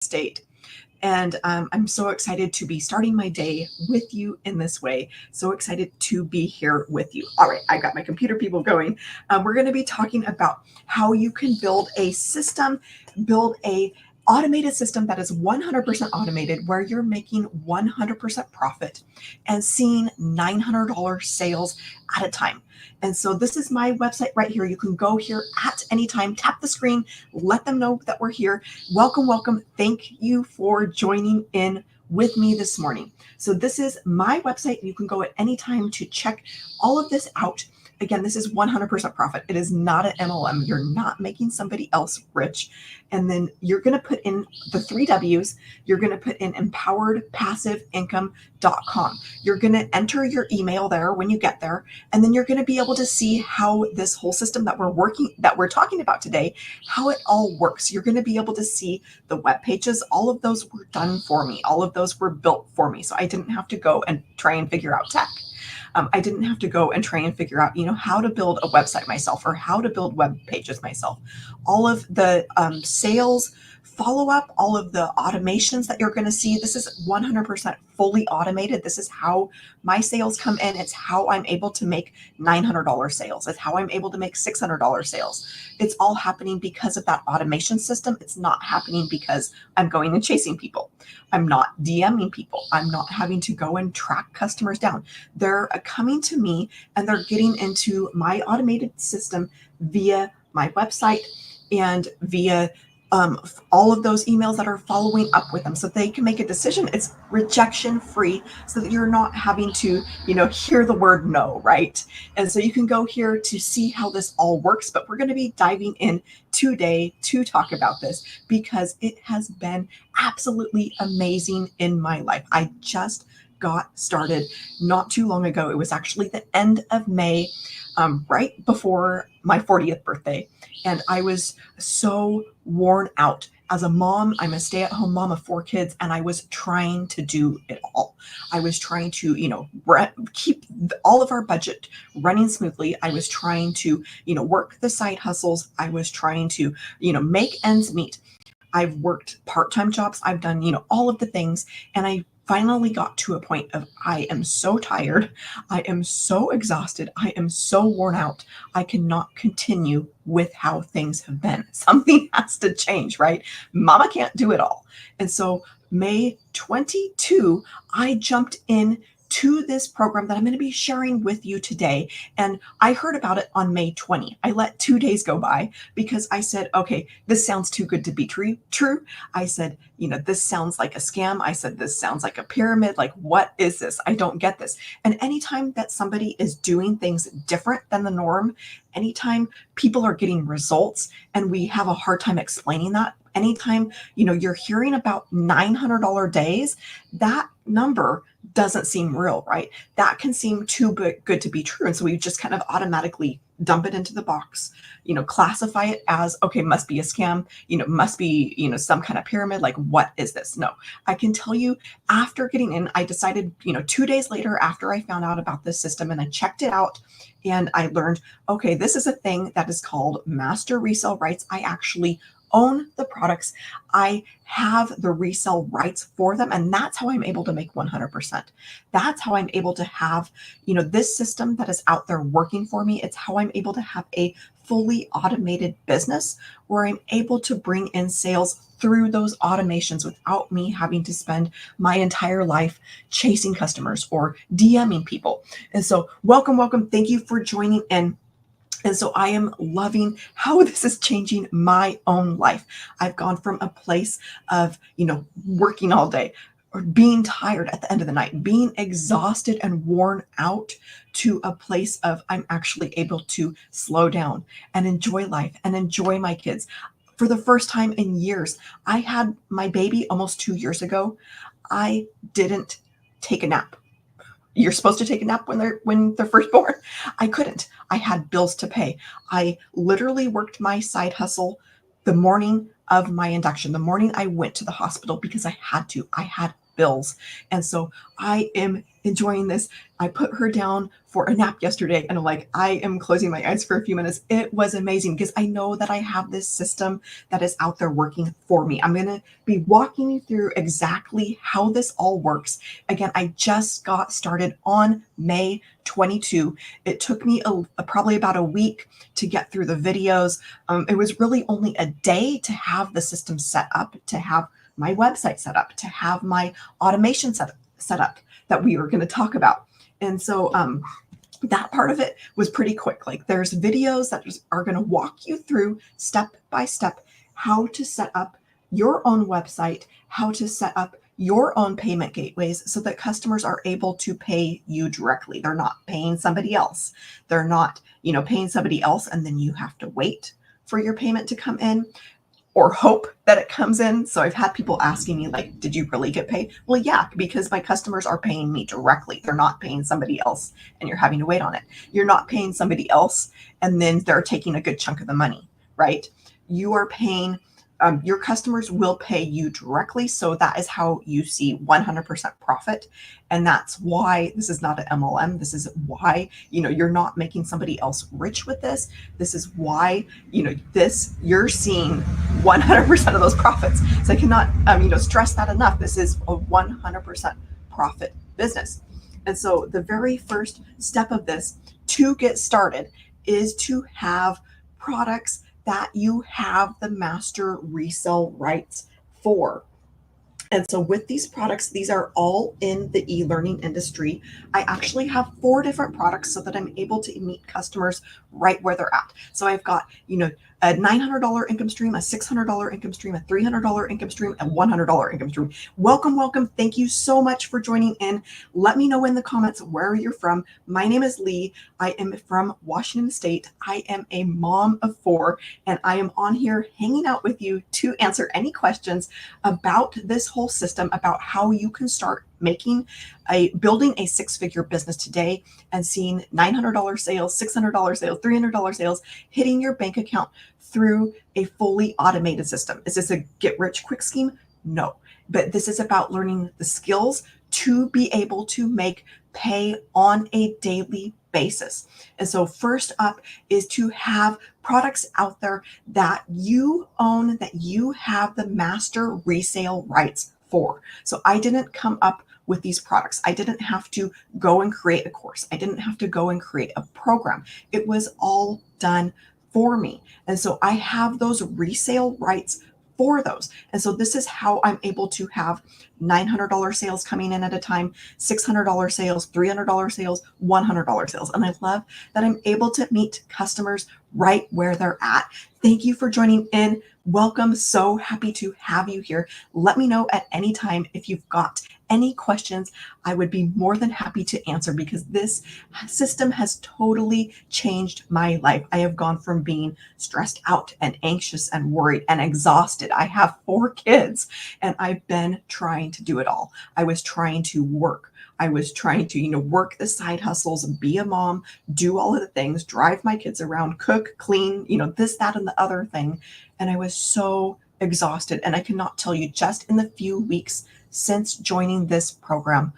state. And I'm so excited to be starting my day with you in this way. So excited to be here with you. All right, I got my computer people going. We're going to be talking about how you can build a system, build a automated system that is 100% automated where you're making 100% profit and seeing $900 sales at a time. And so this is my website right here. You can go here at any time, tap the screen, let them know that we're here. Welcome, welcome. Thank you for joining in with me this morning. So this is my website. You can go at any time to check all of this out. Again, this is 100% profit. It is not an MLM. You're not making somebody else rich. And then you're going to put in the 3 W's. You're going to put in empoweredpassiveincome.com. You're going to enter your email there when you get there. And then you're going to be able to see how this whole system that we're talking about today, how it all works. You're going to be able to see the web pages. All of those were done for me. All of those were built for me. So I didn't have to go and try and figure out tech. I didn't have to go and try and figure out, how to build a website myself or how to build web pages myself. All of the sales follow-up, all of the automations that you're going to see, this is 100% fully automated. This is how my sales come in. It's how I'm able to make $900 sales. It's how I'm able to make $600 sales. It's all happening because of that automation system. It's not happening because I'm going and chasing people. I'm not DMing people. I'm not having to go and track customers down. They're coming to me and they're getting into my automated system via my website and via all of those emails that are following up with them so they can make a decision. It's rejection free so that you're not having to, hear the word no, right? And so you can go here to see how this all works, but we're going to be diving in today to talk about this because it has been absolutely amazing in my life. I just got started not too long ago. It was actually the end of May, right before my 40th birthday. And I was so worn out. As a mom, I'm a stay-at-home mom of 4 kids, and I was trying to do it all. I was trying to, keep all of our budget running smoothly. I was trying to, work the side hustles. I was trying to, make ends meet. I've worked part-time jobs. I've done, all of the things. And I finally got to a point of I am so tired. I am so exhausted. I am so worn out. I cannot continue with how things have been. Something has to change, right? Mama can't do it all. And so May 22, I jumped in to this program that I'm going to be sharing with you today. And I heard about it on May 20. I let 2 days go by because I said, okay, this sounds too good to be true. I said, this sounds like a scam. I said, this sounds like a pyramid. Like, what is this? I don't get this. And anytime that somebody is doing things different than the norm, anytime people are getting results and we have a hard time explaining that, anytime, you're hearing about $900 days, that number doesn't seem real, right? That can seem too good to be true. And so we just kind of automatically dump it into the box, classify it as, okay, must be a scam, must be, some kind of pyramid. Like, what is this? No, I can tell you after getting in, I decided, 2 days later after I found out about this system and I checked it out and I learned, okay, this is a thing that is called master resale rights. I actually own the products. I have the resale rights for them. And that's how I'm able to make 100%. That's how I'm able to have, this system that is out there working for me. It's how I'm able to have a fully automated business where I'm able to bring in sales through those automations without me having to spend my entire life chasing customers or DMing people. And so welcome. Thank you for joining in. And so I am loving how this is changing my own life. I've gone from a place of, working all day or being tired at the end of the night, being exhausted and worn out to a place of I'm actually able to slow down and enjoy life and enjoy my kids. For the first time in years, I had my baby almost 2 years ago. I didn't take a nap. You're supposed to take a nap when they're first born. I couldn't. I had bills to pay. I literally worked my side hustle the morning of my induction, the morning I went to the hospital because I had to. I had bills. And so I am enjoying this. I put her down for a nap yesterday and I'm like, I am closing my eyes for a few minutes. It was amazing because I know that I have this system that is out there working for me. I'm going to be walking you through exactly how this all works. Again, I just got started on May 22. It took me probably about a week to get through the videos. It was really only a day to have the system set up, to have my website set up, to have my automation set up that we were going to talk about. And so that part of it was pretty quick. Like there's videos that are going to walk you through step by step how to set up your own website, how to set up your own payment gateways so that customers are able to pay you directly. They're not paying somebody else. They're not, paying somebody else and then you have to wait for your payment to come in or hope that it comes in. So I've had people asking me like, did you really get paid? Well, yeah, because my customers are paying me directly. They're not paying somebody else and you're having to wait on it. You're not paying somebody else and then they're taking a good chunk of the money, right? You are paying, your customers will pay you directly. So that is how you see 100% profit. And that's why this is not an MLM. This is why, you're not making somebody else rich with this. This is why, you're seeing 100% of those profits. So I cannot, stress that enough. This is a 100% profit business. And so the very first step of this to get started is to have products that you have the master resale rights for. And so with these products, these are all in the e-learning industry. I actually have 4 different products so that I'm able to meet customers right where they're at. So I've got, a $900 income stream, a $600 income stream, a $300 income stream, a $100 income stream. Welcome, welcome. Thank you so much for joining in. Let me know in the comments where you're from. My name is Lee. I am from Washington State. I am a mom of 4, and I am on here hanging out with you to answer any questions about this whole system, about how you can start building a 6-figure business today and seeing $900 sales, $600 sales, $300 sales hitting your bank account through a fully automated system. Is this a get rich quick scheme? No, but this is about learning the skills to be able to make pay on a daily basis. And so first up is to have products out there that you own, that you have the master resale rights for. So I didn't come up with these products. I didn't have to go and create a course. I didn't have to go and create a program. It was all done for me. And so I have those resale rights for those. And so this is how I'm able to have $900 sales coming in at a time, $600 sales, $300 sales, $100 sales. And I love that I'm able to meet customers right where they're at. Thank you for joining in. Welcome. So happy to have you here. Let me know at any time if you've got any questions. I would be more than happy to answer because this system has totally changed my life. I have gone from being stressed out and anxious and worried and exhausted. I have 4 kids and I've been trying to do it all. I was trying to work. I was trying to, work the side hustles, be a mom, do all of the things, drive my kids around, cook, clean, this, that, and the other thing. And I was so exhausted. And I cannot tell you, just in the few weeks since joining this program,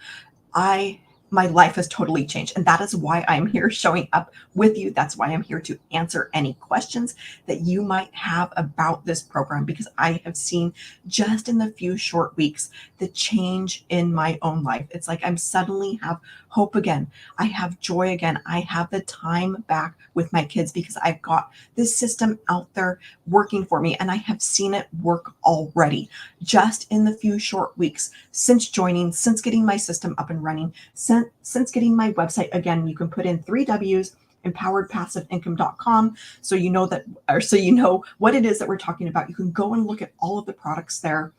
my life has totally changed. And that is why I'm here showing up with you. That's why I'm here to answer any questions that you might have about this program, because I have seen just in the few short weeks, the change in my own life. It's like I'm suddenly have hope again. I have joy again. I have the time back with my kids because I've got this system out there working for me and I have seen it work already just in the few short weeks since joining, since getting my system up and running, since getting my website. Again, you can put in 3 W's, empoweredpassiveincome.com. So you know that, or so you know what it is that we're talking about. You can go and look at all of the products there.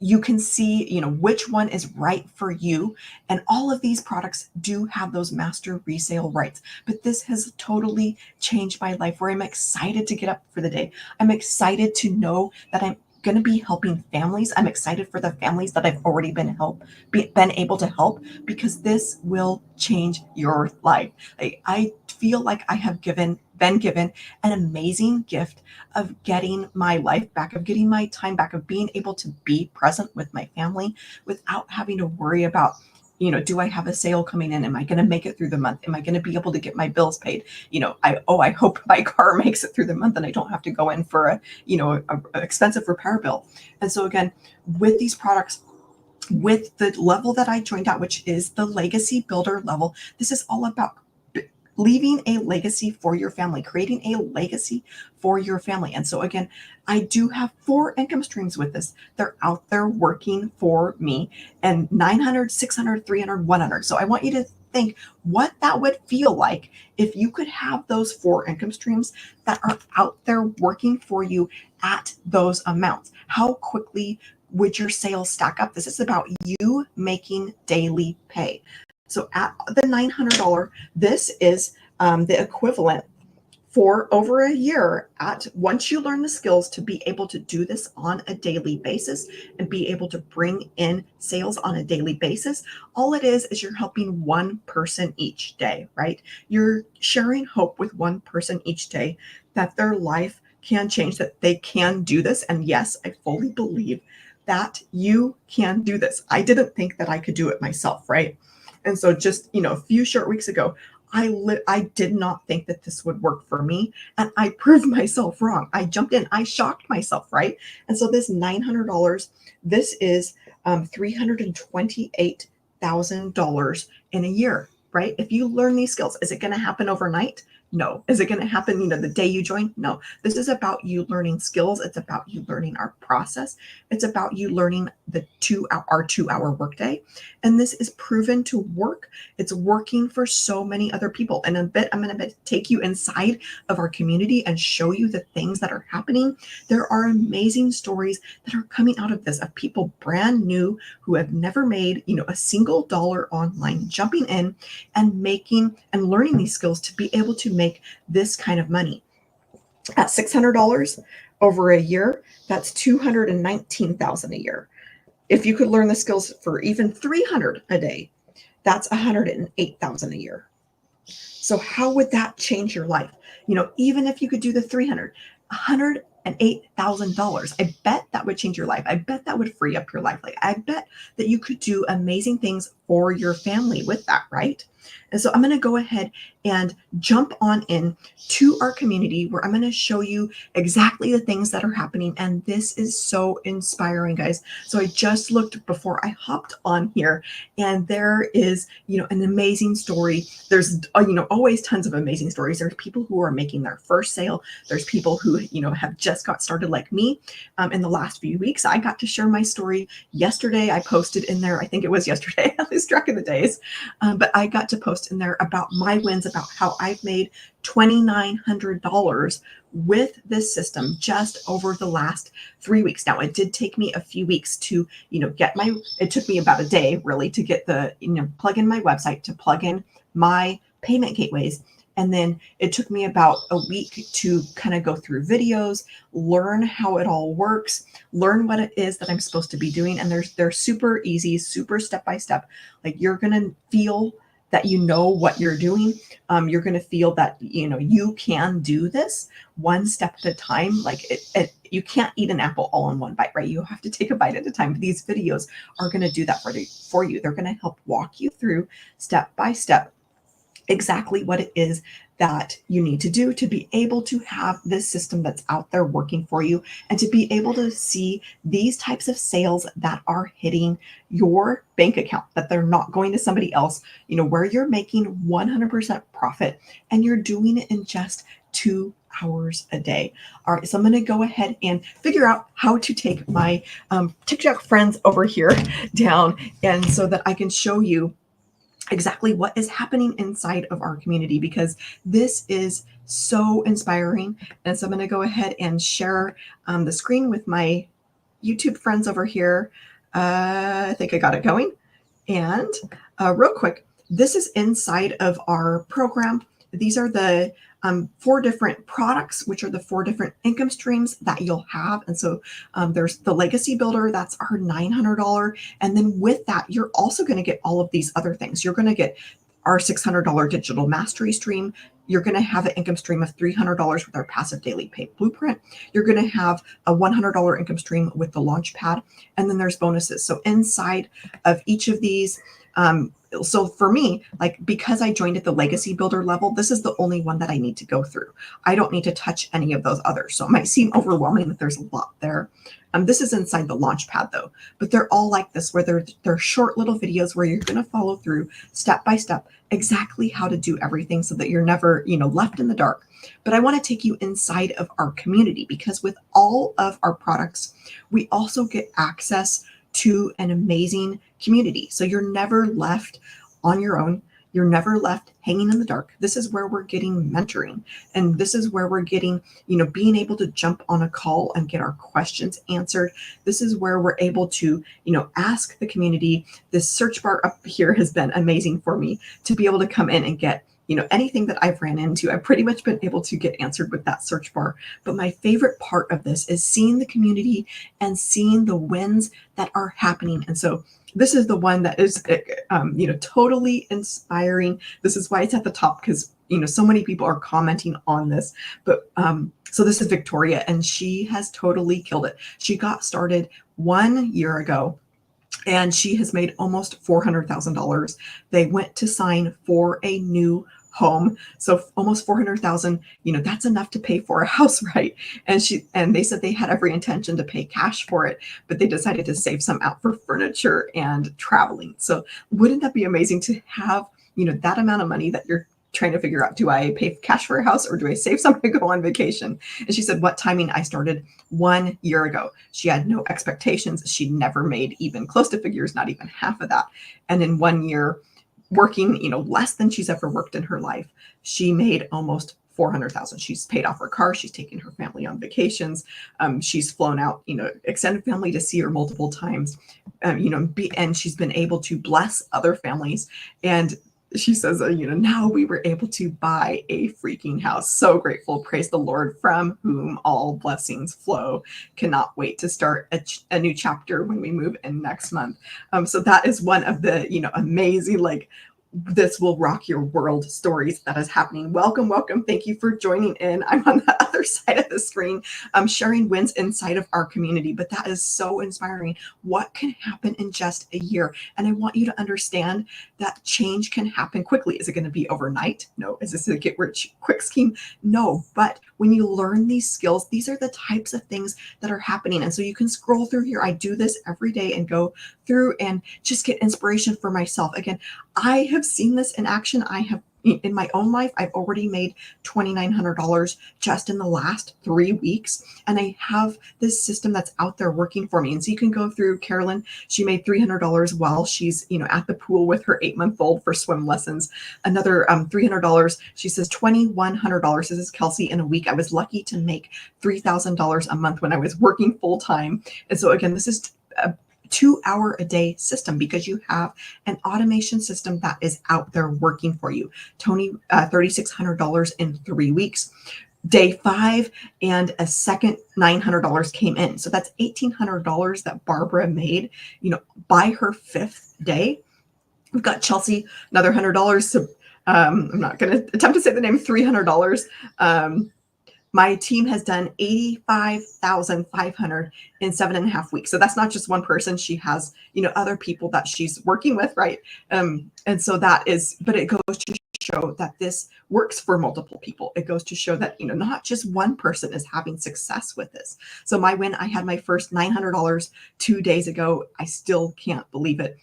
You can see, which one is right for you. And all of these products do have those master resale rights. But this has totally changed my life, where I'm excited to get up for the day. I'm excited to know that I'm going to be helping families. I'm excited for the families that I've already been able to help, because this will change your life. I feel like I have given been given an amazing gift of getting my life back, of getting my time back, of being able to be present with my family without having to worry about, do I have a sale coming in? Am I going to make it through the month? Am I going to be able to get my bills paid? I hope my car makes it through the month and I don't have to go in for a expensive repair bill. And so again, with these products, with the level that I joined at, which is the legacy builder level, this is all about leaving a legacy for your family, creating a legacy for your family. And so again, I do have 4 income streams with this. They're out there working for me, and 900, 600, 300, 100. So I want you to think what that would feel like if you could have those 4 income streams that are out there working for you at those amounts. How quickly would your sales stack up? This is about you making daily pay. So at the $900, this is the equivalent for over a year at, once you learn the skills to be able to do this on a daily basis and be able to bring in sales on a daily basis. All it is you're helping one person each day, right? You're sharing hope with one person each day that their life can change, that they can do this. And yes, I fully believe that you can do this. I didn't think that I could do it myself, right? And so just, a few short weeks ago, I did not think that this would work for me. And I proved myself wrong. I jumped in, I shocked myself, right? And so this $900, this is $328,000 in a year, right? If you learn these skills, is it going to happen overnight? No. Is it going to happen, the day you join? No. This is about you learning skills. It's about you learning our process. It's about you learning our 2-hour workday. And this is proven to work. It's working for so many other people. And in a bit, I'm going to take you inside of our community and show you the things that are happening. There are amazing stories that are coming out of this, of people brand new who have never made, a single dollar online, jumping in and making and learning these skills to be able to make this kind of money. At $600 over a year, that's $219,000 a year. If you could learn the skills for even $300 a day, that's $108,000 a year. So how would that change your life? Even if you could do the $108,000, I bet that would change your life. I bet that would free up your life. I bet that you could do amazing things for your family with that, right? And so I'm going to go ahead and jump on in to our community where I'm going to show you exactly the things that are happening. And this is so inspiring, guys. So I just looked before I hopped on here, and there is, an amazing story. There's, always tons of amazing stories. There's people who are making their first sale. There's people who, have just got started like me. In the last few weeks, I got to share my story. Yesterday, I posted in there, I think it was yesterday, I lose track of the days, but I got to post in there about my wins, about how I've made $2,900 with this system just over the last 3 weeks. Now, it did take me a few weeks to, it took me about a day really to get the, plug in my website, to plug in my payment gateways. And then it took me about a week to kind of go through videos, learn how it all works, learn what it is that I'm supposed to be doing. And they're super easy, super step-by-step. Like, you're going to feel that you know what you're doing. You're going to feel that, you can do this one step at a time. Like you can't eat an apple all in one bite, right? You have to take a bite at a time. These videos are going to do that for you. They're going to help walk you through step by step exactly what it is that you need to do to be able to have this system that's out there working for you, and to be able to see these types of sales that are hitting your bank account, that they're not going to somebody else, where you're making 100% profit and you're doing it in just 2 hours a day. All right, so I'm going to go ahead and figure out how to take my TikTok friends over here down, and so that I can show you exactly what is happening inside of our community, because this is so inspiring. And so I'm going to go ahead and share the screen with my YouTube friends over here. I think I got it going. And real quick, this is inside of our program. These are the 4 different products, which are the 4 different income streams that you'll have. And so there's the legacy builder, that's our $900. And then with that, you're also going to get all of these other things. You're going to get our $600 digital mastery stream. you're going to have an income stream of $300 with our passive daily pay blueprint. You're going to have a $100 income stream with the launch pad, and then there's bonuses. So inside of each of these, so for me, like, because I joined at the legacy builder level, this is the only one that I need to go through. I don't need to touch any of those others. So it might seem overwhelming that there's a lot there. This is inside the launch pad though, but they're all like this, where they're short little videos where you're going to follow through step by step exactly how to do everything so that you're never, left in the dark. But I want to take you inside of our community, because with all of our products, we also get access to an amazing community. So you're never left on your own. You're never left hanging in the dark. This is where we're getting mentoring. And this is where we're getting, being able to jump on a call and get our questions answered. This is where we're able to, ask the community. This search bar up here has been amazing for me to be able to come in and get, anything that I've ran into, I've pretty much been able to get answered with that search bar. But my favorite part of this is seeing the community and seeing the wins that are happening. And so this is the one that is, totally inspiring. This is why it's at the top, because, so many people are commenting on this. But so this is Victoria, and she has totally killed it. She got started 1 year ago, and she has made almost $400,000. They went to sign for a new home. So almost 400,000, that's enough to pay for a house, right? And they said they had every intention to pay cash for it, but they decided to save some out for furniture and traveling. So wouldn't that be amazing to have, that amount of money that you're trying to figure out, do I pay cash for a house or do I save some to go on vacation? And she said, what timing? I started 1 year ago. She had no expectations. She never made even close to figures, not even half of that. And in 1 year, working, less than she's ever worked in her life, she made almost 400,000. She's paid off her car. She's taken her family on vacations. She's flown out, extended family to see her multiple times, and she's been able to bless other families. And she says, now we were able to buy a freaking house. So grateful. Praise the Lord, from whom all blessings flow. Cannot wait to start a new chapter when we move in next month. So that is one of the, amazing, like, this will rock your world stories that is happening. Welcome, welcome. Thank you for joining in. I'm on the other side of the screen, sharing wins inside of our community, but that is so inspiring. What can happen in just a year? And I want you to understand that change can happen quickly. Is it going to be overnight? No. Is this a get rich quick scheme? No. But when you learn these skills, these are the types of things that are happening. And so you can scroll through here. I do this every day and go through and just get inspiration for myself. Again, I have seen this in action. I have, in my own life, I've already made $2,900 just in the last 3 weeks. And I have this system that's out there working for me. And so you can go through. Carolyn, she made $300 while she's, at the pool with her 8-month-old for swim lessons. Another $300. She says $2,100. This is Kelsey. In a week, I was lucky to make $3,000 a month when I was working full time. And so again, this is a 2-hour-a-day system, because you have an automation system that is out there working for you. Tony, $3,600 in 3 weeks. Day 5 and a second $900 came in. So that's $1,800 that Barbara made, by her 5th day. We've got Chelsea, another $100. So I'm not going to attempt to say the name, $300. My team has done 85,500 in 7.5 weeks. So that's not just one person. She has, other people that she's working with, right? And so that is, but it goes to show that this works for multiple people. It goes to show that, not just one person is having success with this. So my win, I had my first $900 2 days ago. I still can't believe it.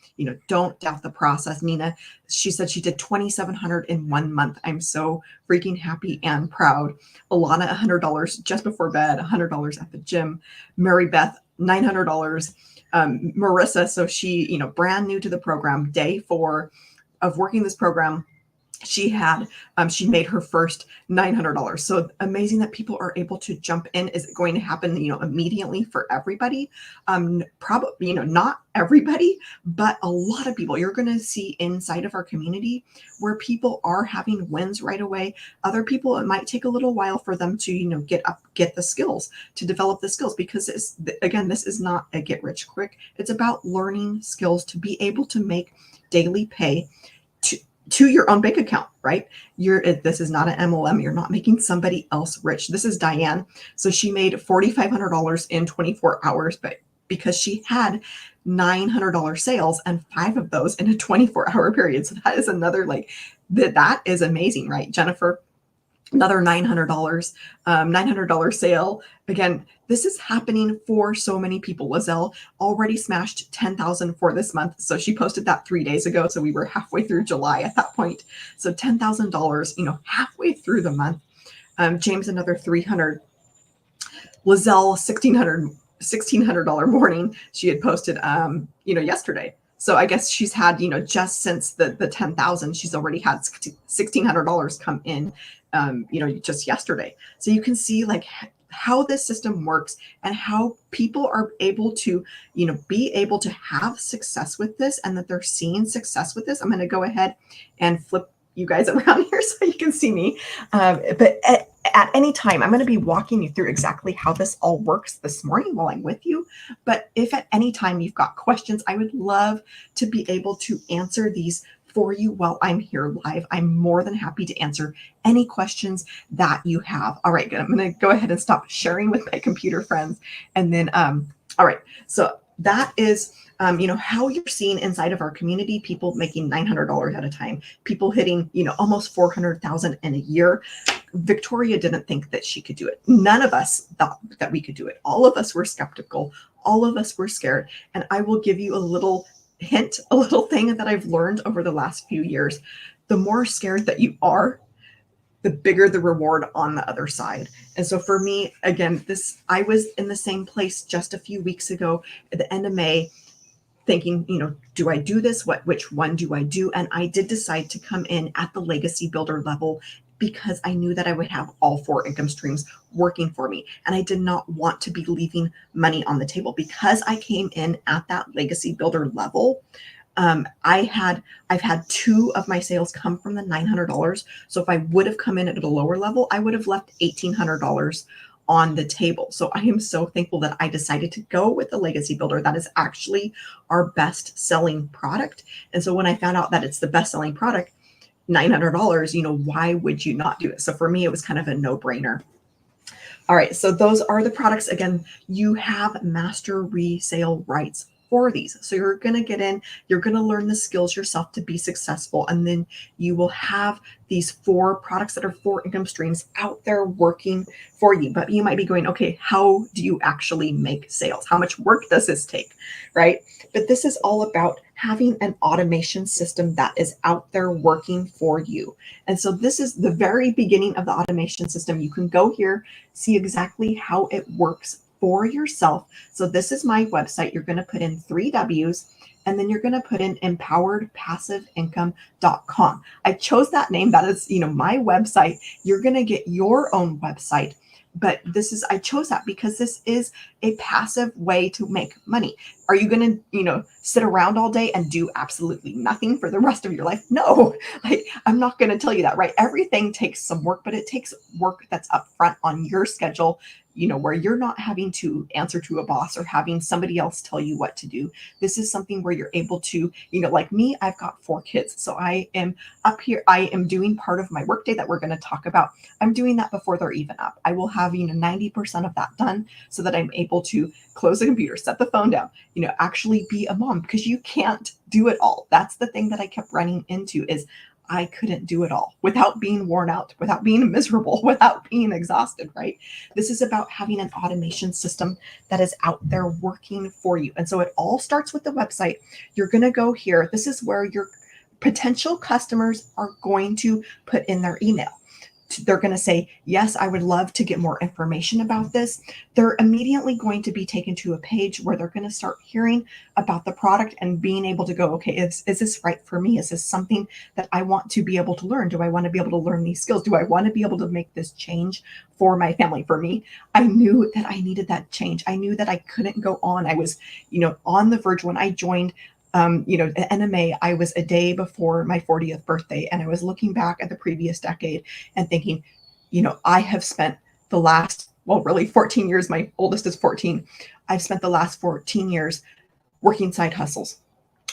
Don't doubt the process. Nina, she said she did 2,700 in 1 month. I'm so freaking happy and proud. Alana, $100 just before bed, $100 at the gym. Mary Beth, $900. Marissa, so she, brand new to the program, day 4 of working this program, she had, she made her first $900. So amazing that people are able to jump in. Is it going to happen, immediately for everybody? Probably, not everybody, but a lot of people. You're going to see inside of our community where people are having wins right away. Other people, it might take a little while for them to, get the skills, to develop the skills, because again, this is not a get rich quick. It's about learning skills to be able to make daily pay, to your own bank account, right? This is not an MLM. You're not making somebody else rich. This is Diane. So she made $4,500 in 24 hours, but because she had $900 sales and 5 of those in a 24-hour period. So that is another that is amazing, right? Jennifer, another $900 sale. Again, this is happening for so many people. Lizelle already smashed 10,000 for this month. So she posted that 3 days ago. So we were halfway through July at that point. So $10,000, halfway through the month. James, another 300. Lizelle, $1,600 morning she had posted, yesterday. So I guess she's had, just since the 10,000, she's already had $1,600 come in, just yesterday. So you can see how this system works and how people are able to, be able to have success with this, and that they're seeing success with this. I'm going to go ahead and flip you guys around here so you can see me. But at any time, I'm going to be walking you through exactly how this all works this morning while I'm with you. But if at any time you've got questions, I would love to be able to answer these for you while I'm here live. I'm more than happy to answer any questions that you have. All right, good. I'm going to go ahead and stop sharing with my computer friends. And then, all right, so that is how you're seeing inside of our community, people making $900 at a time, people hitting, almost 400,000 in a year. Victoria didn't think that she could do it. None of us thought that we could do it. All of us were skeptical. All of us were scared. And I will give you a little hint, a little thing that I've learned over the last few years. The more scared that you are, the bigger the reward on the other side. And so for me, again, I was in the same place just a few weeks ago at the end of May, thinking, do I do this? Which one do I do? And I did decide to come in at the legacy builder level because I knew that I would have all 4 income streams working for me. And I did not want to be leaving money on the table. Because I came in at that legacy builder level, I've had 2 of my sales come from the $900. So if I would have come in at a lower level, I would have left $1,800 on the table. So I am so thankful that I decided to go with the legacy builder. That is actually our best selling product. And so when I found out that it's the best selling product, $900, why would you not do it? So for me, it was kind of a no-brainer. All right, so those are the products. Again, you have master resale rights for these. So you're going to get in, you're going to learn the skills yourself to be successful. And then you will have these 4 products that are 4 income streams out there working for you. But you might be going, okay, how do you actually make sales? How much work does this take, right? But this is all about having an automation system that is out there working for you. And so this is the very beginning of the automation system. You can go here, see exactly how it works for yourself. So this is my website. You're going to put in 3 W's, and then you're going to put in empoweredpassiveincome.com. I chose that name. That is, my website. You're going to get your own website. But I chose that because this is a passive way to make money. Are you going to, sit around all day and do absolutely nothing for the rest of your life? No, I'm not going to tell you that, right? Everything takes some work, but it takes work that's upfront on your schedule, where you're not having to answer to a boss or having somebody else tell you what to do. This is something where you're able to, like me, I've got 4 kids. So I am up here. I am doing part of my workday that we're going to talk about. I'm doing that before they're even up. I will have, 90% of that done so that I'm able to close the computer, set the phone down, actually be a mom, because you can't do it all. That's the thing that I kept running into is I couldn't do it all without being worn out, without being miserable, without being exhausted, right? This is about having an automation system that is out there working for you. And so it all starts with the website. You're going to go here. This is where your potential customers are going to put in their email. They're going to say, yes, I would love to get more information about this. They're immediately going to be taken to a page where they're going to start hearing about the product and being able to go, okay, is this right for me? Is this something that I want to be able to learn? Do I want to be able to learn these skills? Do I want to be able to make this change for my family? For me, I knew that I needed that change. I knew that I couldn't go on. I was, on the verge when I joined at NMA, I was a day before my 40th birthday, and I was looking back at the previous decade and thinking, I have spent the last, really 14 years, my oldest is 14. I've spent the last 14 years working side hustles,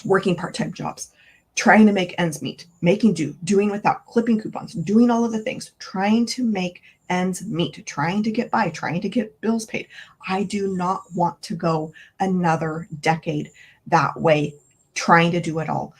working part-time jobs, trying to make ends meet, making do, doing without, clipping coupons, doing all of the things, trying to make ends meet, trying to get by, trying to get bills paid. I do not want to go another decade that way, trying to do it all,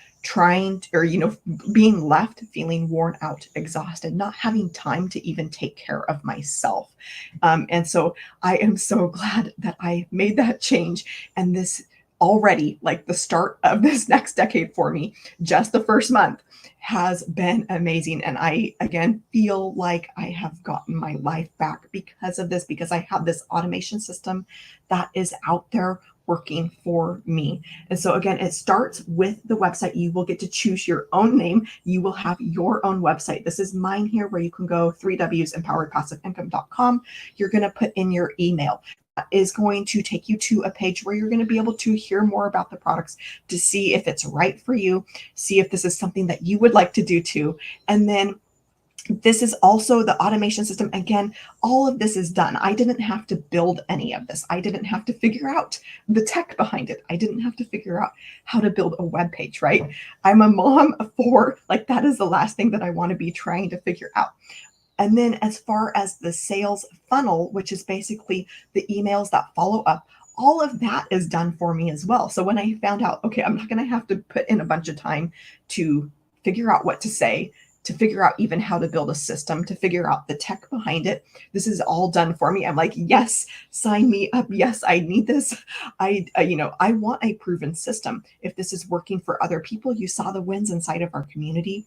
being left feeling worn out, exhausted, not having time to even take care of myself. And so I am so glad that I made that change. And this already, like the start of this next decade for me, just the first month has been amazing. And I, again, feel like I have gotten my life back because of this, because I have this automation system that is out there working for me. And so again, it starts with the website. You will get to choose your own name. You will have your own website. This is mine here, where you can go 3Ws empoweredpassiveincome.com. You're going to put in your email. That is going to take you to a page where you're going to be able to hear more about the products, to see if it's right for you, see if this is something that you would like to do too. And then this is also the automation system. Again, all of this is done. I didn't have to build any of this. I didn't have to figure out the tech behind it. I didn't have to figure out how to build a web page, right? I'm a mom of 4. Like, that is the last thing that I want to be trying to figure out. And then as far as the sales funnel, which is basically the emails that follow up, all of that is done for me as well. So when I found out, okay, I'm not going to have to put in a bunch of time to figure out what to say, to figure out even how to build a system, to figure out the tech behind it, this is all done for me. I'm like, yes, sign me up. Yes, I need this. I want a proven system. If this is working for other people, you saw the wins inside of our community.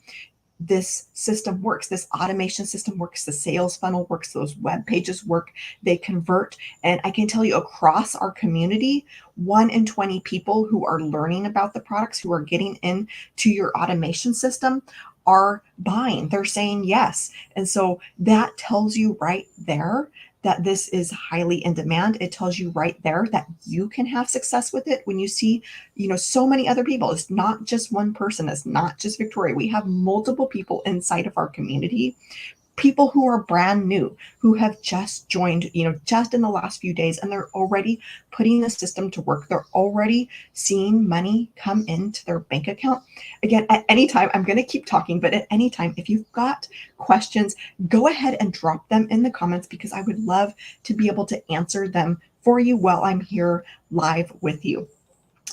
This system works. This automation system works. The sales funnel works. Those web pages work. They convert. And I can tell you, across our community, 1 in 20 people who are learning about the products, who are getting into your automation system, are buying. They're saying yes. And so that tells you right there that this is highly in demand. It tells you right there that you can have success with it. When you see, so many other people, it's not just one person. It's not just Victoria. We have multiple people inside of our community, people who are brand new, who have just joined, just in the last few days, and they're already putting the system to work. They're already seeing money come into their bank account. Again, at any time, I'm going to keep talking, but at any time, if you've got questions, go ahead and drop them in the comments, because I would love to be able to answer them for you while I'm here live with you.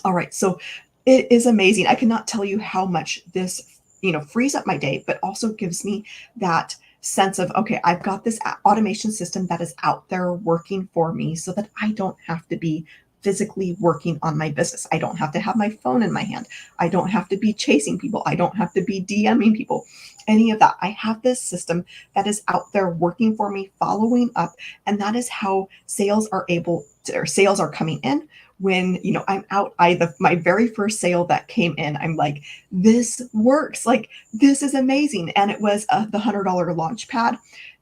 All right, so it is amazing. I cannot tell you how much this, frees up my day, but also gives me that sense of, okay, I've got this automation system that is out there working for me, so that I don't have to be physically working on my business. I don't have to have my phone in my hand. I don't have to be chasing people. I don't have to be DMing people, any of that. I have this system that is out there working for me, following up. And that is how sales are coming in. When I'm out, my very first sale that came in, I'm like, this works. Like, this is amazing. And it was the $100 launch pad.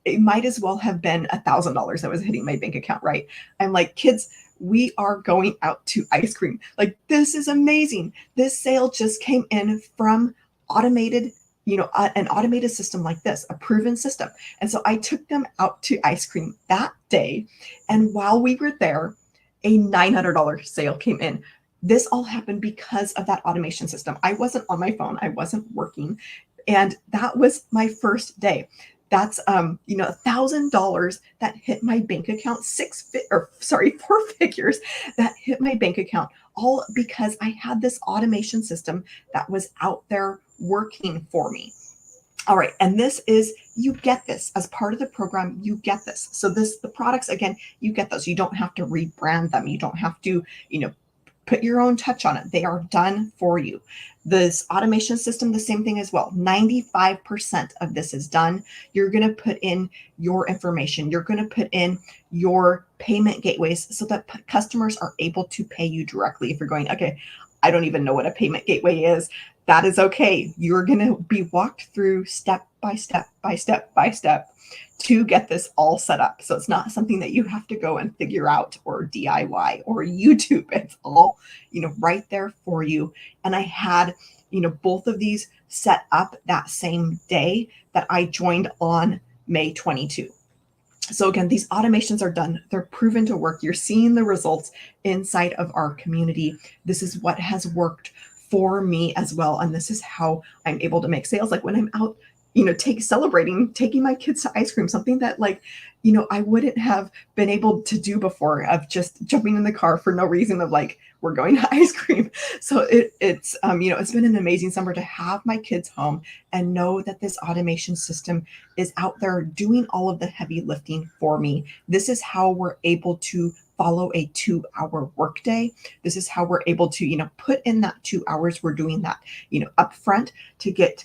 It might as well have been $1,000 that was hitting my bank account, right? I'm like, kids, we are going out to ice cream. Like, this is amazing. This sale just came in from automated, an automated system like this, a proven system. And so I took them out to ice cream that day. And while we were there, a $900 sale came in. This all happened because of that automation system. I wasn't on my phone. I wasn't working. And that was my first day. That's $1,000 that hit my bank account, 4 figures that hit my bank account, all because I had this automation system that was out there working for me. All right, and you get this as part of the program. You get this. So the products, again, you get those. You don't have to rebrand them. You don't have to, put your own touch on it. They are done for you. This automation system, the same thing as well. 95% of this is done. You're going to put in your information. You're going to put in your payment gateways so that customers are able to pay you directly. If you're going, okay, I don't even know what a payment gateway is, that is okay. You're going to be walked through step by step by step by step to get this all set up. So it's not something that you have to go and figure out or DIY or YouTube. It's all, right there for you. And I had, both of these set up that same day that I joined on May 22. So again, these automations are done. They're proven to work. You're seeing the results inside of our community. This is what has worked for me as well. And this is how I'm able to make sales. Like when I'm out, celebrating, taking my kids to ice cream, something that like, I wouldn't have been able to do before, of just jumping in the car for no reason, of like, we're going to ice cream. So it's been an amazing summer to have my kids home and know that this automation system is out there doing all of the heavy lifting for me. This is how we're able to follow a 2-hour workday. This is how we're able to, put in that 2 hours. We're doing that, upfront to get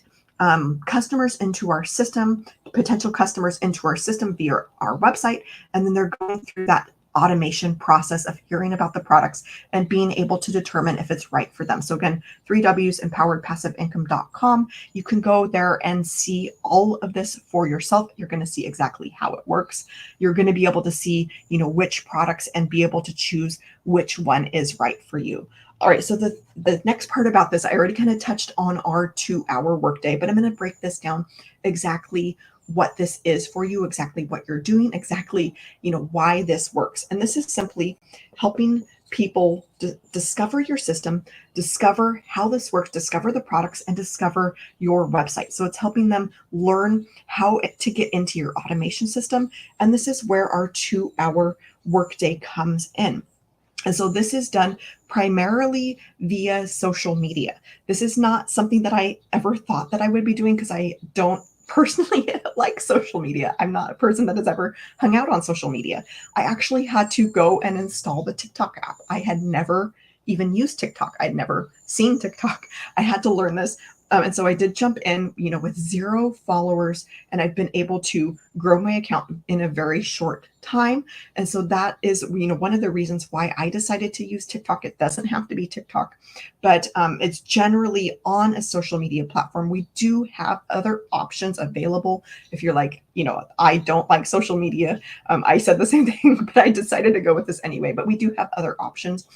customers into our system, potential customers into our system via our website. And then they're going through that automation process of hearing about the products and being able to determine if it's right for them. So again, 3Ws, empoweredpassiveincome.com. You can go there and see all of this for yourself. You're going to see exactly how it works. You're going to be able to see, which products and be able to choose which one is right for you. All right, so the next part about this, I already kind of touched on our 2-hour workday, but I'm going to break this down exactly what this is for you, exactly what you're doing, exactly, why this works. And this is simply helping people discover your system, discover how this works, discover the products, and discover your website. So it's helping them learn how to get into your automation system. And this is where our 2-hour workday comes in. And so this is done primarily via social media. This is not something that I ever thought that I would be doing, because I don't personally like social media. I'm not a person that has ever hung out on social media. I actually had to go and install the TikTok app. I had never even used TikTok. I'd never seen TikTok. I had to learn this. And so I did jump in, with 0 followers, and I've been able to grow my account in a very short time. And so that is, one of the reasons why I decided to use TikTok. It doesn't have to be TikTok, but it's generally on a social media platform. We do have other options available. If you're like, I don't like social media. I said the same thing, but I decided to go with this anyway. But we do have other options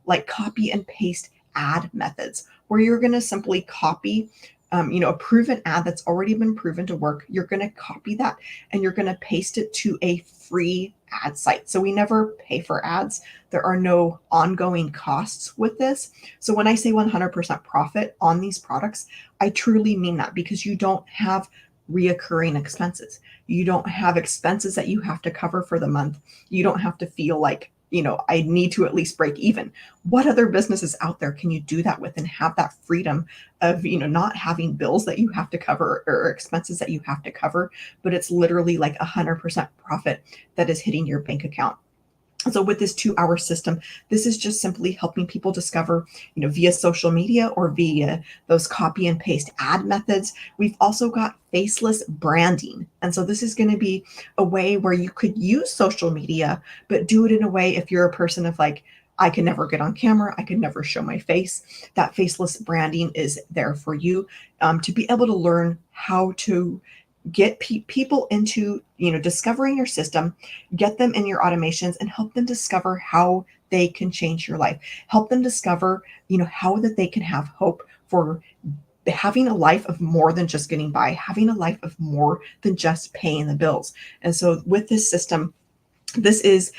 like copy and paste ad methods, where you're going to simply copy, a proven ad that's already been proven to work. You're going to copy that and you're going to paste it to a free ad site. So we never pay for ads. There are no ongoing costs with this. So when I say 100% profit on these products, I truly mean that, because you don't have reoccurring expenses. You don't have expenses that you have to cover for the month. You don't have to feel like, I need to at least break even. What other businesses out there can you do that with and have that freedom of, not having bills that you have to cover or expenses that you have to cover, but it's literally like 100% profit that is hitting your bank account. So with this 2-hour system, this is just simply helping people discover, via social media or via those copy and paste ad methods. We've also got faceless branding. And so this is going to be a way where you could use social media, but do it in a way, if you're a person of like, I can never get on camera, I can never show my face, that faceless branding is there for you, to be able to learn how to get people into, discovering your system, get them in your automations, and help them discover how they can change your life. Help them discover, how that they can have hope for having a life of more than just getting by, having a life of more than just paying the bills. And so with this system, this is,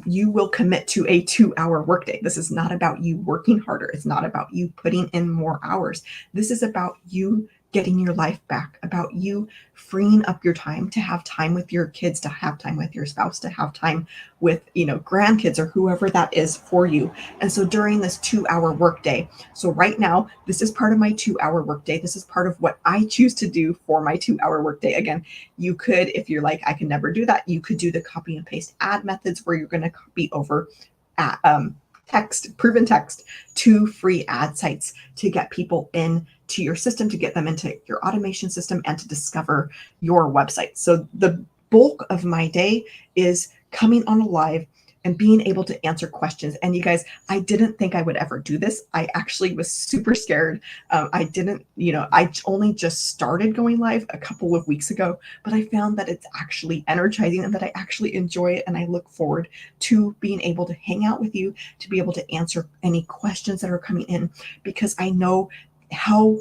you will commit to a 2-hour workday. This is not about you working harder. It's not about you putting in more hours. This is about you getting your life back, about you freeing up your time to have time with your kids, to have time with your spouse, to have time with, grandkids or whoever that is for you. And so during this 2-hour workday, so right now, this is part of my 2-hour workday. This is part of what I choose to do for my 2-hour workday. Again, you could, if you're like, I can never do that, you could do the copy and paste ad methods, where you're going to copy over proven text to free ad sites to get people in to your system, to get them into your automation system, and to discover your website. So the bulk of my day is coming on live and being able to answer questions. And you guys, I didn't think I would ever do this. I actually was super scared. I didn't, I only just started going live a couple of weeks ago, but I found that it's actually energizing and that I actually enjoy it. And I look forward to being able to hang out with you, to be able to answer any questions that are coming in, because I know how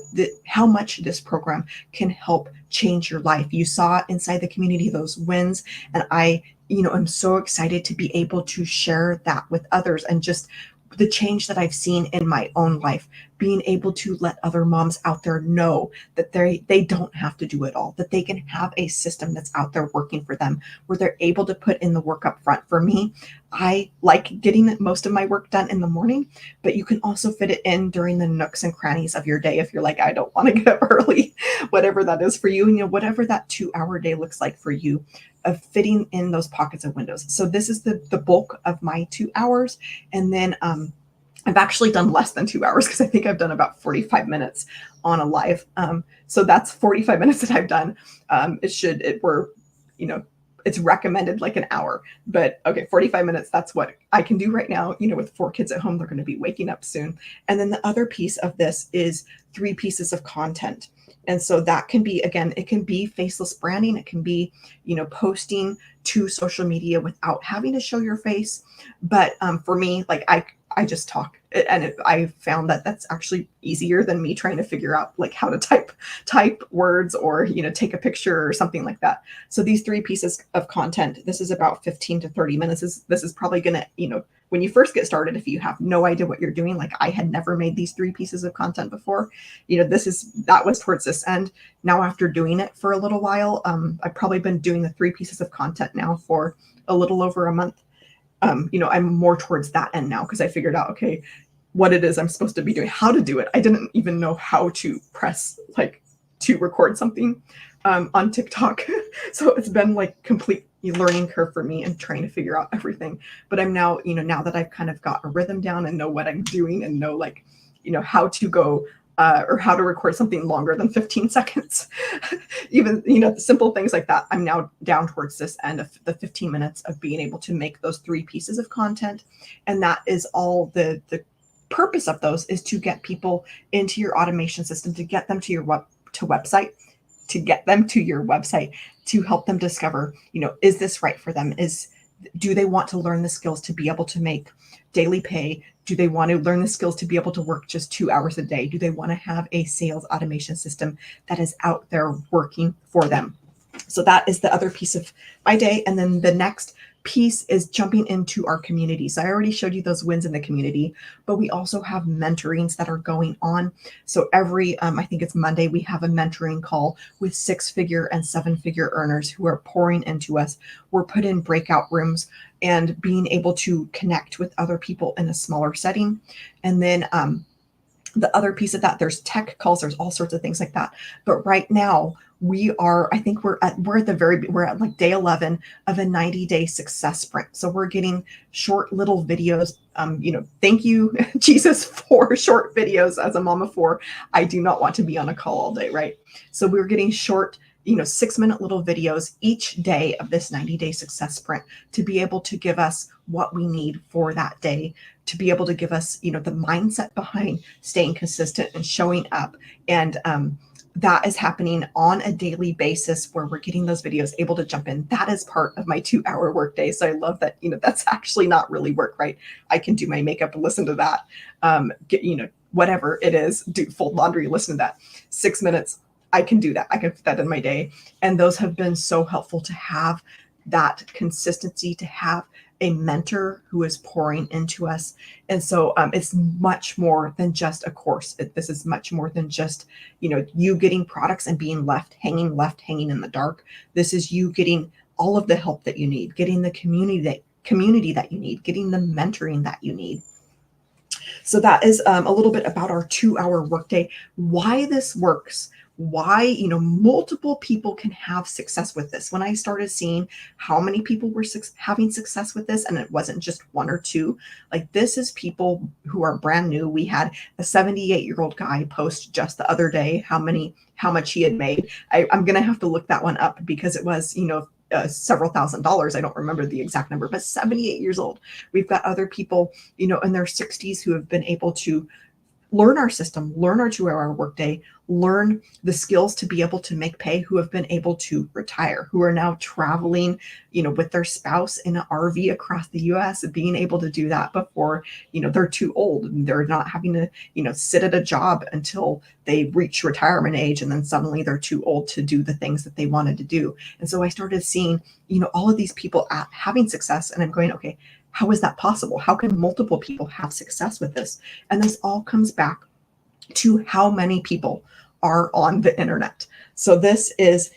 much this program can help change your life. You saw inside the community those wins, and I'm so excited to be able to share that with others and just the change that I've seen in my own life, being able to let other moms out there know that they don't have to do it all, that they can have a system that's out there working for them, where they're able to put in the work up front. For me, I like getting most of my work done in the morning, but you can also fit it in during the nooks and crannies of your day if you're like, I don't want to get up early, whatever that is for you, and whatever that 2 hour day looks like for you, of fitting in those pockets of windows. So this is the bulk of my 2 hours. And then I've actually done less than 2 hours, because I think I've done about 45 minutes on a live. So that's 45 minutes that I've done. It's recommended like an hour, but okay, 45 minutes, that's what I can do right now. With 4 kids at home, they're going to be waking up soon. And then the other piece of this is 3 pieces of content. And so that can be, again, it can be faceless branding. It can be, posting to social media without having to show your face. But for me, like I just talk, and I found that that's actually easier than me trying to figure out like how to type words, or take a picture or something like that. So these 3 pieces of content, this is about 15 to 30 minutes. This is probably gonna, when you first get started, if you have no idea what you're doing, like I had never made these 3 pieces of content before, that was towards this end. Now, after doing it for a little while, I've probably been doing the 3 pieces of content now for a little over a month. I'm more towards that end now, because I figured out, okay, what it is I'm supposed to be doing, how to do it. I didn't even know how to press to record something on TikTok. So it's been like complete learning curve for me, and trying to figure out everything. But I'm now, now that I've kind of got a rhythm down and know what I'm doing, and know how to go or how to record something longer than 15 seconds. Even, simple things like that. I'm now down towards this end of the 15 minutes of being able to make those 3 pieces of content. And that is all the purpose of those, is to get people into your automation system, to get them to your website, to get them to your website, to help them discover, is this right for them? Do they want to learn the skills to be able to make daily pay? Do they want to learn the skills to be able to work just 2 hours a day? Do they want to have a sales automation system that is out there working for them? So that is the other piece of my day. And then the next piece is jumping into our community. So I already showed you those wins in the community, but we also have mentorings that are going on. So every, I think it's Monday, we have a mentoring call with 6-figure and 7-figure earners who are pouring into us. We're put in breakout rooms and being able to connect with other people in a smaller setting. And then the other piece of that, there's tech calls, there's all sorts of things like that. But right now, I think we're at like day 11 of a 90-day success sprint. So we're getting short little videos. Thank you, Jesus, for short videos. As a mom of 4, I do not want to be on a call all day, right? So we're getting short, 6-minute little videos each day of this 90-day success sprint, to be able to give us what we need for that day, to be able to give us, the mindset behind staying consistent and showing up. And that is happening on a daily basis, where we're getting those videos, able to jump in. That is part of my 2-hour workday. So I love that, that's actually not really work, right? I can do my makeup and listen to that. Whatever it is, fold laundry, listen to that. 6 minutes, I can do that. I can fit that in my day. And those have been so helpful, to have that consistency, to have a mentor who is pouring into us. And so it's much more than just a course. This is much more than just, you getting products and being left hanging in the dark. This is you getting all of the help that you need, getting the community that you need, getting the mentoring that you need. So that is a little bit about our 2-hour workday, why this works, why, multiple people can have success with this. When I started seeing how many people were having success with this, and it wasn't just 1 or 2, like this is people who are brand new. We had a 78-year-old guy post just the other day how much he had made. I'm going to have to look that one up, because it was, several $1,000s. I don't remember the exact number, but 78 years old. We've got other people, in their 60s who have been able to learn our system, learn our 2-hour workday, learn the skills to be able to make pay, who have been able to retire, who are now traveling, with their spouse in an RV across the US, being able to do that before, they're too old, and they're not having to, sit at a job until they reach retirement age, and then suddenly they're too old to do the things that they wanted to do. And so I started seeing, all of these people having success, and I'm going, okay, how is that possible? How can multiple people have success with this? And this all comes back to how many people are on the internet. So this is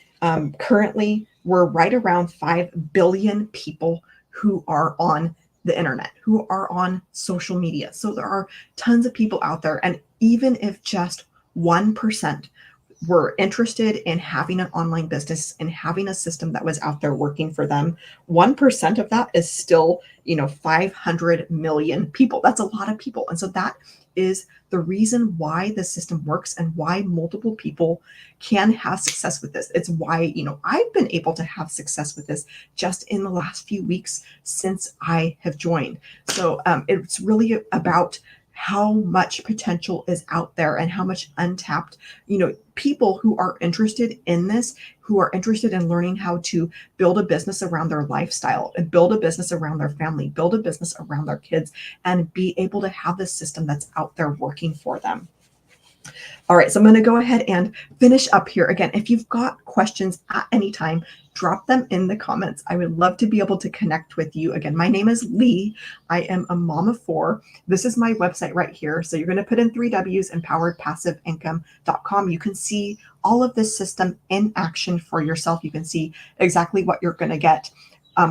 currently, we're right around 5 billion people who are on the internet, who are on social media. So there are tons of people out there. And even if just 1% were interested in having an online business and having a system that was out there working for them, 1% of that is still, 500 million people. That's a lot of people. And so that is the reason why the system works and why multiple people can have success with this. It's why, I've been able to have success with this just in the last few weeks since I have joined. So it's really about how much potential is out there and how much untapped, people who are interested in this, who are interested in learning how to build a business around their lifestyle and build a business around their family, build a business around their kids, and be able to have this system that's out there working for them. All right, so I'm going to go ahead and finish up here. Again, if you've got questions at any time, drop them in the comments. I would love to be able to connect with you. Again, my name is Lee. I am a mom of 4. This is my website right here. So you're going to put in 3 W's, empoweredpassiveincome.com. You can see all of this system in action for yourself. You can see exactly what you're going to get.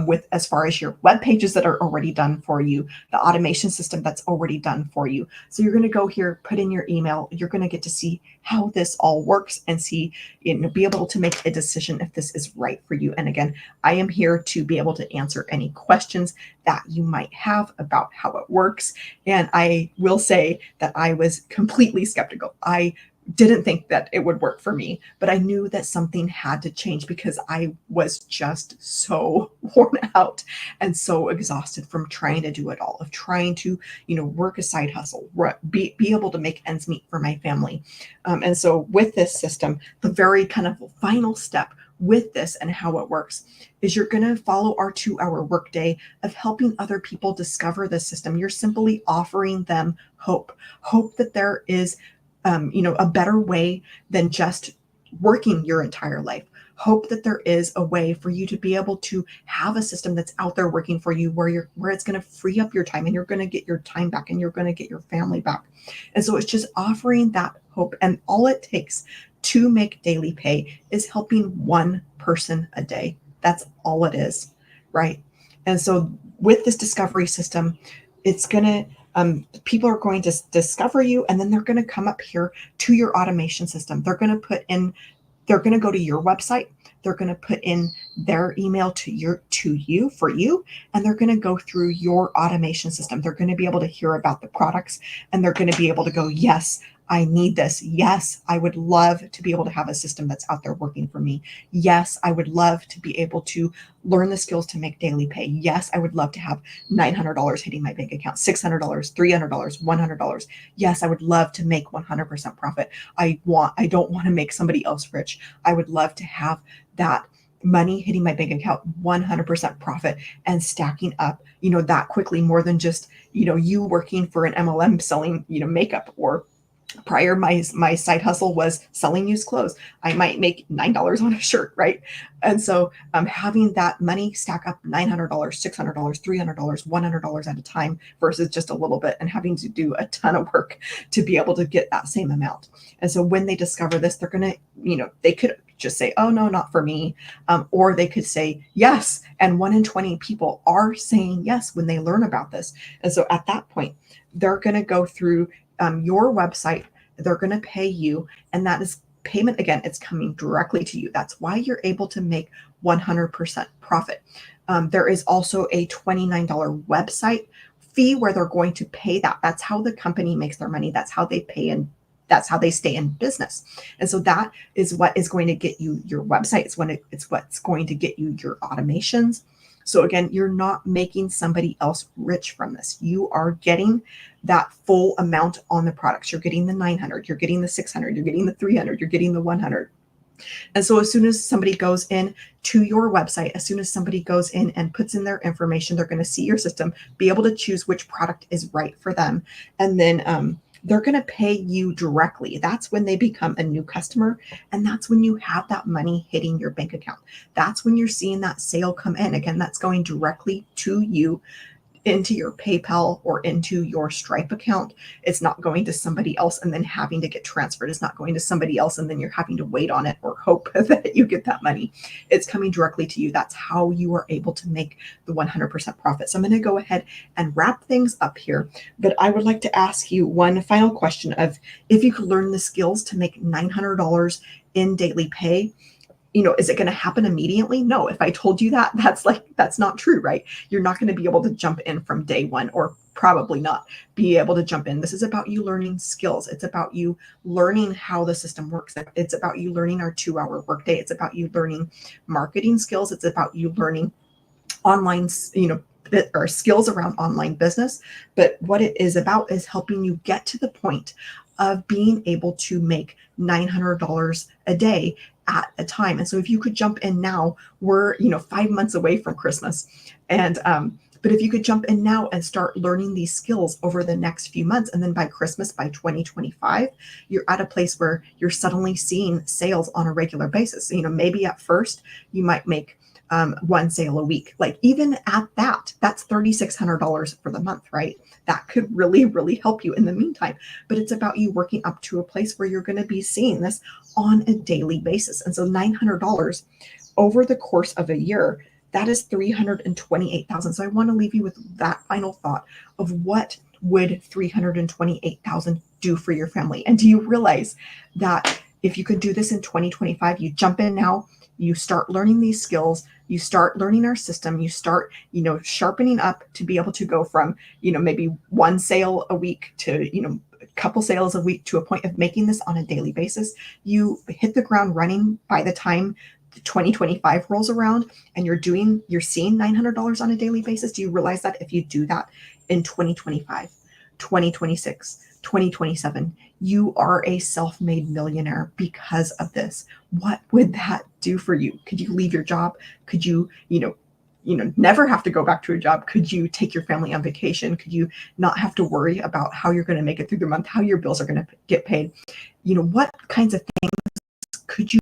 With as far as your web pages that are already done for you, the automation system that's already done for you. So you're going to go here, put in your email. You're going to get to see how this all works and see, be able to make a decision if this is right for you. And again, I am here to be able to answer any questions that you might have about how it works. And I will say that I was completely skeptical. I didn't think that it would work for me, but I knew that something had to change because I was just so worn out and so exhausted from trying to do it all, of trying to, work a side hustle, be able to make ends meet for my family. And so with this system, the very kind of final step with this and how it works is you're going to follow our 2-hour workday of helping other people discover the system. You're simply offering them hope that there is a better way than just working your entire life. Hope that there is a way for you to be able to have a system that's out there working for you where it's going to free up your time and you're going to get your time back and you're going to get your family back. And so it's just offering that hope. And all it takes to make daily pay is helping one person a day. That's all it is, right? And so with this discovery system, it's going to people are going to discover you, and then they're going to come up here to your automation system. They're going to go to your website. They're going to put in their email to you for you, and they're going to go through your automation system. They're going to be able to hear about the products, and they're going to be able to go, yes, I need this. Yes, I would love to be able to have a system that's out there working for me. Yes, I would love to be able to learn the skills to make daily pay. Yes, I would love to have $900 hitting my bank account, $600, $300, $100. Yes, I would love to make 100% profit. I don't want to make somebody else rich. I would love to have that money hitting my bank account, 100% profit, and stacking up, that quickly, more than just, you working for an MLM selling, makeup. Or prior, my side hustle was selling used clothes. I might make $9 on a shirt, right? And so having that money stack up $900, $600, $300, $100 at a time versus just a little bit, and having to do a ton of work to be able to get that same amount. And so when they discover this, they're going to, they could just say, oh, no, not for me. Or they could say yes. And 1 in 20 people are saying yes when they learn about this. And so at that point, they're going to go through your website. They're going to pay you. And that is payment. Again, it's coming directly to you. That's why you're able to make 100% profit. There is also a $29 website fee where they're going to pay that. That's how the company makes their money. That's how they pay, and that's how they stay in business. And so that is what is going to get you your website. It's what's going to get you your automations. So again, you're not making somebody else rich from this. You are getting that full amount on the products. You're getting the 900, you're getting the 600, you're getting the 300, you're getting the 100. And so as soon as somebody goes in to your website, as soon as somebody goes in and puts in their information, they're going to see your system, be able to choose which product is right for them. And then they're going to pay you directly. That's when they become a new customer. And that's when you have that money hitting your bank account. That's when you're seeing that sale come in. Again, that's going directly to you into your PayPal or into your Stripe account. It's not going to somebody else and then having to get transferred. It's not going to somebody else and then you're having to wait on it or hope that you get that money. It's coming directly to you. That's how you are able to make the 100% profit. So I'm going to go ahead and wrap things up here, but I would like to ask you one final question of, if you could learn the skills to make $900 in daily pay, is it going to happen immediately? No. If I told you that, that's not true, right? You're not going to be able to jump in from day one, or probably not be able to jump in. This is about you learning skills. It's about you learning how the system works. It's about you learning our 2-hour workday. It's about you learning marketing skills. It's about you learning online, or skills around online business. But what it is about is helping you get to the point of being able to make $900 a day at a time. And so if you could jump in now, we're 5 months away from Christmas, and but if you could jump in now and start learning these skills over the next few months, and then by Christmas, by 2025, you're at a place where you're suddenly seeing sales on a regular basis. Maybe at first you might make one sale a week. Like, even at that's $3,600 for the month, right? That could really, really help you in the meantime. But it's about you working up to a place where you're going to be seeing this on a daily basis. And so $900 over the course of a year, that is $328,000. So I want to leave you with that final thought of, what would $328,000 do for your family? And do you realize that if you could do this in 2025, you jump in now, you start learning these skills, you start learning our system, you start, sharpening up to be able to go from, maybe one sale a week to, a couple sales a week, to a point of making this on a daily basis. You hit the ground running by the time 2025 rolls around and you're seeing $900 on a daily basis. Do you realize that if you do that in 2025, 2026, 2027, you are a self-made millionaire because of this? What would that do for you? Could you leave your job? Could you, never have to go back to a job? Could you take your family on vacation? Could you not have to worry about how you're going to make it through the month, how your bills are going to get paid? What kinds of things could you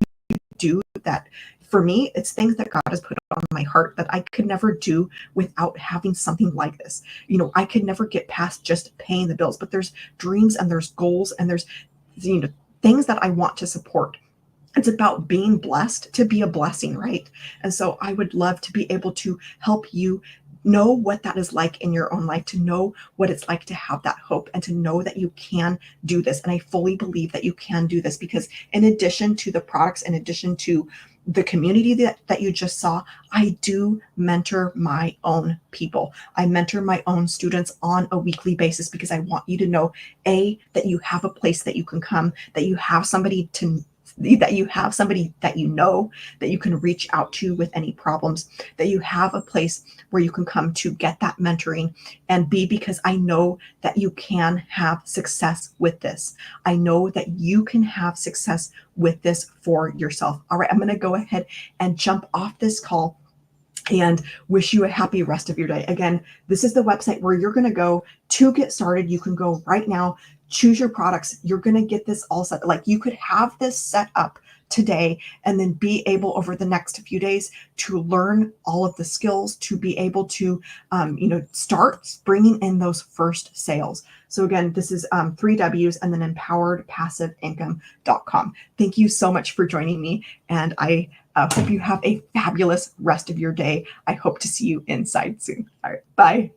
do that? For me, it's things that God has put on my heart that I could never do without having something like this. I could never get past just paying the bills, but there's dreams and there's goals and there's, things that I want to support. It's about being blessed to be a blessing, right? And so I would love to be able to help you know what that is like in your own life, to know what it's like to have that hope, and to know that you can do this. And I fully believe that you can do this, because in addition to the products, in addition to the community that you just saw, I do mentor my own people. I mentor my own students on a weekly basis, because I want you to know, that you have a place that you can come, that you have somebody that you know that you can reach out to with any problems, that you have a place where you can come to get that mentoring, and because I know that you can have success with this. I know that you can have success with this for yourself. All right, I'm going to go ahead and jump off this call and wish you a happy rest of your day. Again, this is the website where you're going to go to get started. You can go right now, choose your products. You're going to get this all set. Like, you could have this set up today and then be able, over the next few days, to learn all of the skills, to be able to, start bringing in those first sales. So again, this is 3 W's and then empoweredpassiveincome.com. Thank you so much for joining me. And I hope you have a fabulous rest of your day. I hope to see you inside soon. All right, bye.